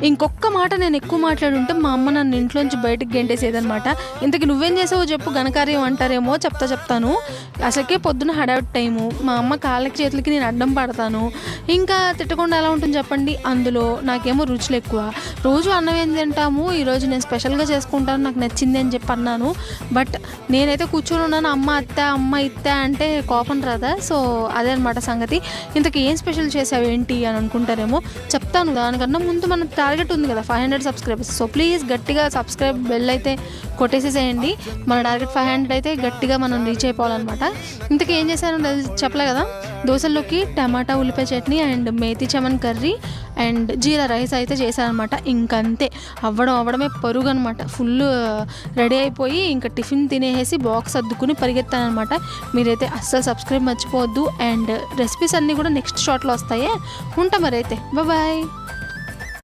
ఇంకొక్క మాట నేను ఎక్కువ మాట్లాడుంటే మా అమ్మ నన్ను ఇంట్లోంచి బయటకు గెంటేసేదనమాట. ఇంతకి నువ్వేం చేసావో చెప్పు, ఘనకార్యం అంటారేమో చెప్తాను. అసలుకే పొద్దున హడావిడి టైము, మా అమ్మ కాళ్ళకి చేతులకి నేను అడ్డం పడతాను. ఇంకా తిట్టకుండా ఎలా ఉంటుంది చెప్పండి. అందులో నాకేమో రుచులు ఎక్కువ. రోజు అన్నం ఏం తింటాము, ఈరోజు నేను స్పెషల్గా చేసుకుంటాను, నాకు నచ్చింది అని చెప్పి అన్నాను. బట్ నేనైతే కూర్చొని ఉన్నాను, అమ్మ ఇత్తా అంటే కోపం రాదా? సో అదే అనమాట సంగతి. ఇంతకీ ఏం స్పెషల్ చేసావు ఏంటి అని అనుకుంటారేమో, చెప్తాను. దానికన్నా ముందు మన టార్గెట్ ఉంది కదా 500 సబ్స్క్రైబర్స్. సో ప్లీజ్ గట్టిగా సబ్స్క్రైబ్ బెల్ అయితే కొట్టేసేసేయండి. మన టార్గెట్ 500 అయితే గట్టిగా మనం రీచ్ అయిపోవాలన్నమాట. ఇంతకీ ఏం చేశాను చెప్పలే కదా. దోశల్లోకి టమాటా ఉల్లిపాయ chutney and methi chaman curry and jeera rice అయితే చేశానమాట. ఇంకంతే, అవ్వడమే పరుగు అనమాట. ఫుల్ రెడీ అయిపోయి ఇంకా టిఫిన్ తినేసి బాక్స్ అద్దుకుని పరిగెత్తానమాట. మీరైతే అస్సలు సబ్స్క్రైబ్ మర్చిపోవద్దు. అండ్ రెసిపీస్ అన్నీ కూడా నెక్స్ట్ షాట్లో వస్తాయి. ఉంటా మరైతే, బాయ్.